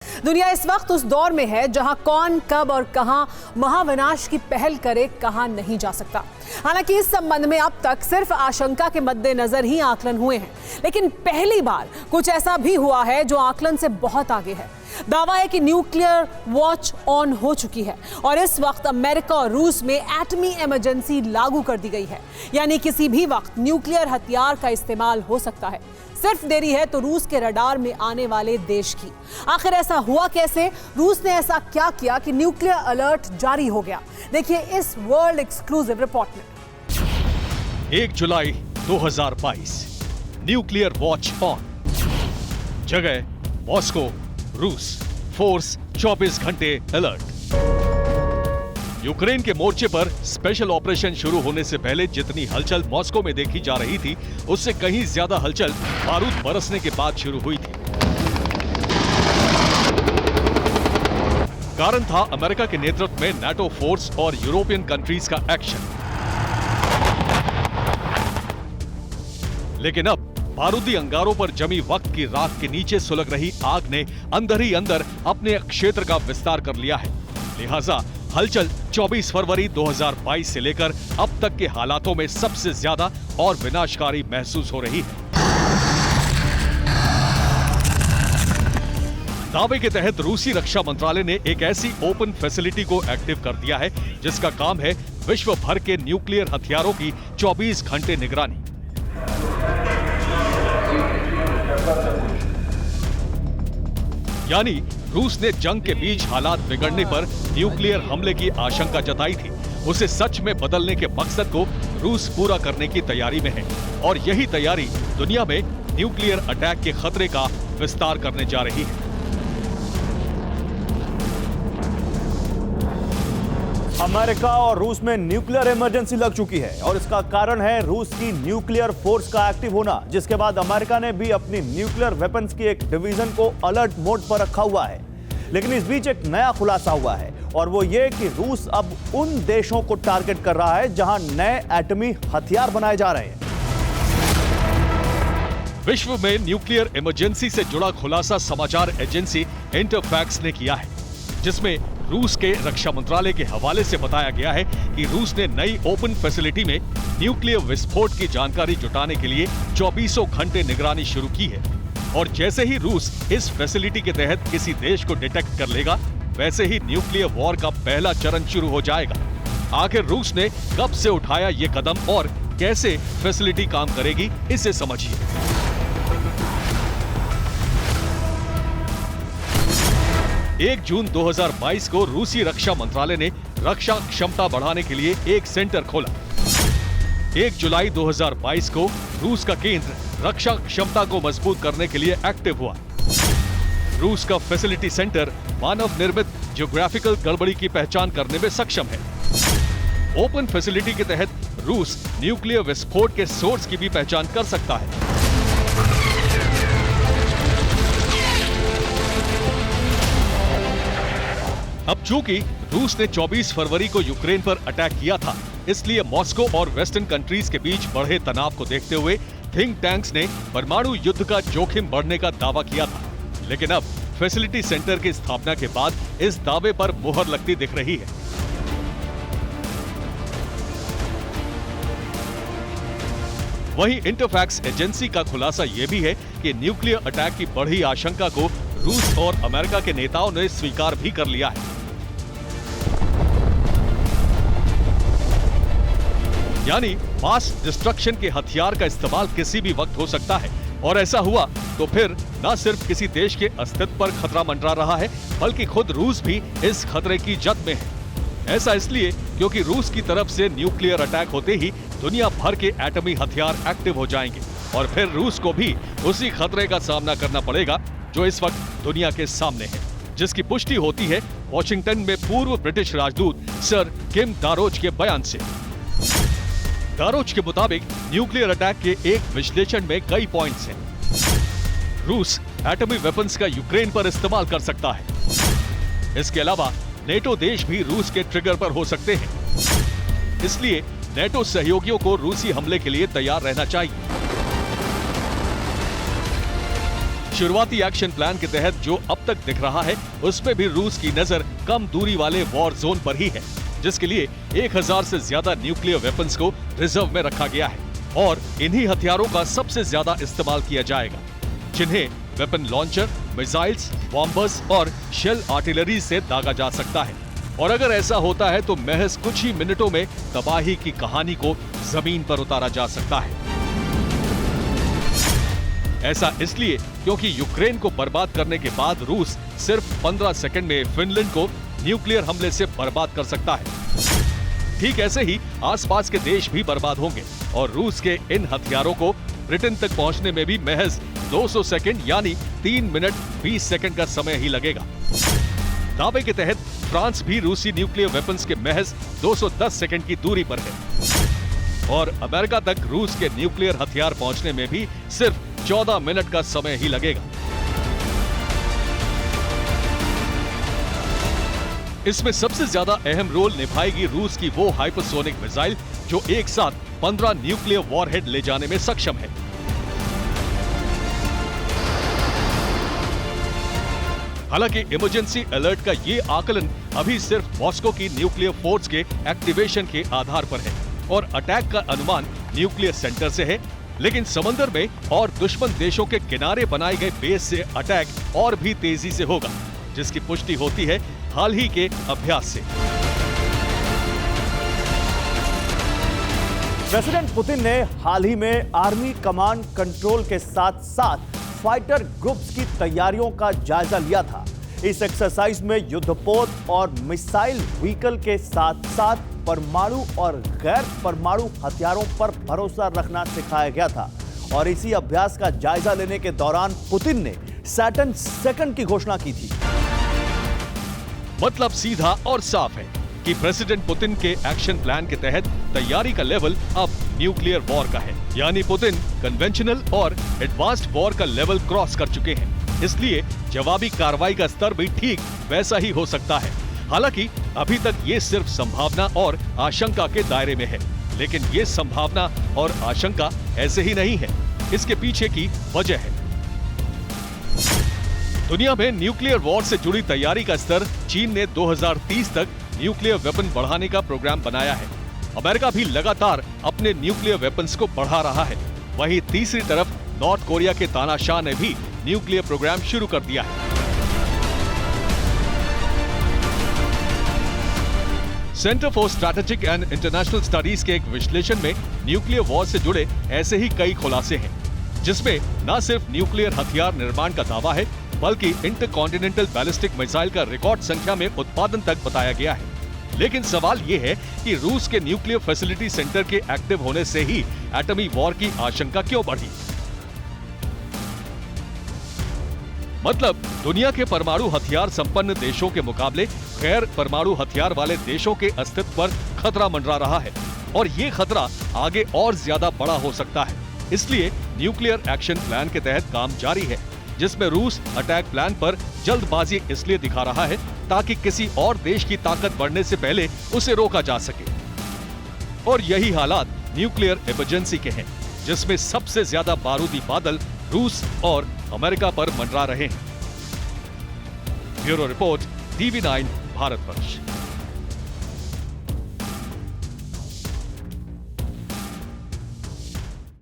दुनिया इस वक्त उस दौर में है जहां कौन कब और कहां महाविनाश की पहल करे कहां नहीं जा सकता। हालांकि इस संबंध में अब तक सिर्फ आशंका के मद्देनजर ही आकलन हुए हैं, लेकिन पहली बार कुछ ऐसा भी हुआ है जो आकलन से बहुत आगे है। दावा है कि न्यूक्लियर वॉच ऑन हो चुकी है और इस वक्त अमेरिका और रूस में एटमी इमरजेंसी लागू कर दी गई है, यानी किसी भी वक्त न्यूक्लियर हथियार का इस्तेमाल हो सकता है। सिर्फ देरी है तो रूस के रडार में आने वाले देश की। आखिर ऐसा हुआ कैसे? रूस ने ऐसा क्या किया कि न्यूक्लियर अलर्ट जारी हो गया? देखिए इस वर्ल्ड एक्सक्लूसिव रिपोर्ट में। 1 जुलाई 2022 न्यूक्लियर वॉच ऑन। जगह मॉस्को, रूस। फोर्स 24 घंटे अलर्ट। यूक्रेन के मोर्चे पर स्पेशल ऑपरेशन शुरू होने से पहले जितनी हलचल मॉस्को में देखी जा रही थी, उससे कहीं ज्यादा हलचल बारूद बरसने के बाद शुरू हुई थी। कारण था अमेरिका के नेतृत्व में नाटो फोर्स और यूरोपियन कंट्रीज का एक्शन। लेकिन अब बारूदी अंगारों पर जमी वक्त की राख के नीचे सुलग रही आग ने अंदर ही अंदर अपने क्षेत्र का विस्तार कर लिया है। लिहाजा हलचल 24 फरवरी 2022 से लेकर अब तक के हालातों में सबसे ज्यादा और विनाशकारी महसूस हो रही है। दावे के तहत रूसी रक्षा मंत्रालय ने एक ऐसी ओपन फैसिलिटी को एक्टिव कर दिया है जिसका काम है विश्व भर के न्यूक्लियर हथियारों की 24 घंटे निगरानी। यानी रूस ने जंग के बीच हालात बिगड़ने पर न्यूक्लियर हमले की आशंका जताई थी, उसे सच में बदलने के मकसद को रूस पूरा करने की तैयारी में है और यही तैयारी दुनिया में न्यूक्लियर अटैक के खतरे का विस्तार करने जा रही है। अमेरिका और रूस में न्यूक्लियर इमरजेंसी लग चुकी है और इसका कारण है रूस की न्यूक्लियर फोर्स का एक्टिव होना, जिसके बाद अमेरिका ने भी अपनी न्यूक्लियर वेपन्स की एक डिवीजन को अलर्ट मोड पर रखा हुआ है। लेकिन इस बीच एक नया खुलासा हुआ है और वो ये कि रूस अब उन देशों को टारगेट कर रहा है जहां नए एटमी हथियार बनाए जा रहे हैं। विश्व में न्यूक्लियर इमरजेंसी से जुड़ा खुलासा समाचार एजेंसी इंटरफैक्स ने किया है, जिसमें रूस के रक्षा मंत्रालय के हवाले से बताया गया है कि रूस ने नई ओपन फैसिलिटी में न्यूक्लियर विस्फोट की जानकारी जुटाने के लिए 24 घंटे निगरानी शुरू की है और जैसे ही रूस इस फैसिलिटी के तहत किसी देश को डिटेक्ट कर लेगा, वैसे ही न्यूक्लियर वॉर का पहला चरण शुरू हो जाएगा। आखिर रूस ने कब से उठाया ये कदम और कैसे फैसिलिटी काम करेगी, इसे समझिए। 1 जून 2022 को रूसी रक्षा मंत्रालय ने रक्षा क्षमता बढ़ाने के लिए एक सेंटर खोला। 1 जुलाई 2022 को रूस का केंद्र रक्षा क्षमता को मजबूत करने के लिए एक्टिव हुआ। रूस का फैसिलिटी सेंटर मानव निर्मित ज्योग्राफिकल गड़बड़ी की पहचान करने में सक्षम है। ओपन फैसिलिटी के तहत रूस न्यूक्लियर विस्फोट के सोर्स की भी पहचान कर सकता है। अब चूंकि रूस ने 24 फरवरी को यूक्रेन पर अटैक किया था, इसलिए मॉस्को और वेस्टर्न कंट्रीज के बीच बढ़े तनाव को देखते हुए थिंक टैंक्स ने परमाणु युद्ध का जोखिम बढ़ने का दावा किया था। लेकिन अब फैसिलिटी सेंटर की स्थापना के बाद इस दावे पर मुहर लगती दिख रही है। वहीं इंटरफैक्स एजेंसी का खुलासा यह भी है कि न्यूक्लियर अटैक की बढ़ी आशंका को रूस और अमेरिका के नेताओं ने स्वीकार भी कर लिया है। यानी मास डिस्ट्रक्शन के हथियार का इस्तेमाल किसी भी वक्त हो सकता है और ऐसा हुआ तो फिर न सिर्फ किसी देश के अस्तित्व पर खतरा मंडरा रहा है, बल्कि खुद रूस भी इस खतरे की जद में है। ऐसा इसलिए क्योंकि रूस की तरफ से न्यूक्लियर अटैक होते ही दुनिया भर के एटमी हथियार एक्टिव हो जाएंगे और फिर रूस को भी उसी खतरे का सामना करना पड़ेगा जो इस वक्त दुनिया के सामने है, जिसकी पुष्टि होती है वॉशिंगटन में पूर्व ब्रिटिश राजदूत सर किम डारोच के बयान से। डारोच के मुताबिक न्यूक्लियर अटैक के एक विश्लेषण में कई पॉइंट्स हैं। रूस एटमी वेपन्स का यूक्रेन पर इस्तेमाल कर सकता है। इसके अलावा नेटो देश भी रूस के ट्रिगर पर हो सकते हैं। इसलिए नेटो सहयोगियों को रूसी हमले के लिए तैयार रहना चाहिए। शुरुआती एक्शन प्लान के तहत जो अब तक दिख रहा है, उसमें भी रूस की नजर कम दूरी वाले वॉर जोन पर ही है, जिसके लिए 1000 से ज्यादा न्यूक्लियर वेपन्स को रिजर्व में रखा गया है और इन्हीं हथियारों का सबसे ज्यादा इस्तेमाल किया जाएगा, जिन्हें वेपन लॉन्चर, मिसाइल्स, बॉम्बर्स और शेल आर्टिलरी से दागा जा सकता है। और अगर ऐसा होता है तो महज कुछ ही मिनटों में तबाही की कहानी को जमीन पर उतारा जा सकता है। ऐसा इसलिए क्योंकि यूक्रेन को बर्बाद करने के बाद रूस सिर्फ 15 सेकंड में फिनलैंड को न्यूक्लियर हमले से बर्बाद कर सकता है। ठीक ऐसे ही आसपास के देश भी बर्बाद होंगे और रूस के इन हथियारों को ब्रिटेन तक पहुंचने में भी महज 200 सेकंड यानी 3 मिनट 20 सेकंड का समय ही लगेगा। दावे के तहत फ्रांस भी रूसी न्यूक्लियर वेपन्स के महज 210 सेकंड की दूरी पर है और अमेरिका तक रूस के न्यूक्लियर हथियार पहुंचने में भी सिर्फ 14 मिनट का समय ही लगेगा। इसमें सबसे ज्यादा अहम रोल निभाएगी रूस की वो हाइपरसोनिक मिसाइल जो एक साथ 15 न्यूक्लियर वॉरहेड ले जाने में सक्षम है। हालांकि इमरजेंसी अलर्ट का ये आकलन अभी सिर्फ मॉस्को की न्यूक्लियर फोर्स के एक्टिवेशन के आधार पर है और अटैक का अनुमान न्यूक्लियर सेंटर से है, लेकिन समंदर में और दुश्मन देशों के किनारे बनाए गए बेस से अटैक और भी तेजी से होगा, जिसकी पुष्टि होती है हाल ही के अभ्यास से। प्रेसिडेंट पुतिन ने हाल ही में आर्मी कमांड कंट्रोल के साथ साथ फाइटर ग्रुप्स की तैयारियों का जायजा लिया था। इस एक्सरसाइज में युद्धपोत और मिसाइल व्हीकल के साथ साथ परमाणु और गैर परमाणु हथियारों पर भरोसा रखना सिखाया गया था और इसी अभ्यास का जायजा लेने के दौरान पुतिन ने सैटर्न सेकंड की घोषणा की थी। मतलब सीधा और साफ है कि प्रेसिडेंट पुतिन के एक्शन प्लान के तहत तैयारी का लेवल अब न्यूक्लियर वॉर का है, यानी पुतिन कन्वेंशनल और एडवांस्ड वॉर का लेवल क्रॉस कर चुके हैं। इसलिए जवाबी कार्रवाई का स्तर भी ठीक वैसा ही हो सकता है। हालांकि अभी तक ये सिर्फ संभावना और आशंका के दायरे में है, लेकिन ये संभावना और आशंका ऐसे ही नहीं है, इसके पीछे की वजह है। दुनिया में न्यूक्लियर वॉर से जुड़ी तैयारी का स्तर चीन ने 2030 तक न्यूक्लियर वेपन बढ़ाने का प्रोग्राम बनाया है। अमेरिका भी लगातार अपने न्यूक्लियर वेपन्स को बढ़ा रहा है। वहीं तीसरी तरफ नॉर्थ कोरिया के तानाशाह ने भी न्यूक्लियर प्रोग्राम शुरू कर दिया है। Centre for strategic and international studies के एक विश्लेषण में न्यूक्लियर वॉर से जुड़े ऐसे ही कई खुलासे हैं, जिसमें न सिर्फ न्यूक्लियर हथियार निर्माण का दावा है, बल्कि इंटरकॉन्टिनेंटल बैलिस्टिक मिसाइल का रिकॉर्ड संख्या में उत्पादन तक बताया गया है। लेकिन सवाल ये है कि रूस के न्यूक्लियर फैसिलिटी सेंटर के एक्टिव होने से ही एटमी वॉर की आशंका क्यों बढ़ी? मतलब दुनिया के परमाणु हथियार संपन्न देशों के मुकाबले गैर परमाणु हथियार वाले देशों के अस्तित्व पर खतरा मंडरा रहा है और ये खतरा आगे और ज्यादा बड़ा हो सकता है। इसलिए न्यूक्लियर एक्शन प्लान के तहत काम जारी है, जिसमें रूस अटैक प्लान पर जल्दबाजी इसलिए दिखा रहा है ताकि किसी और देश की ताकत बढ़ने से पहले उसे रोका जा सके। और यही हालात न्यूक्लियर इमरजेंसी के हैं, जिसमें सबसे ज्यादा बारूदी बादल रूस और अमेरिका पर मंडरा रहे हैं। Bureau report, TV9 Bharatvarsh.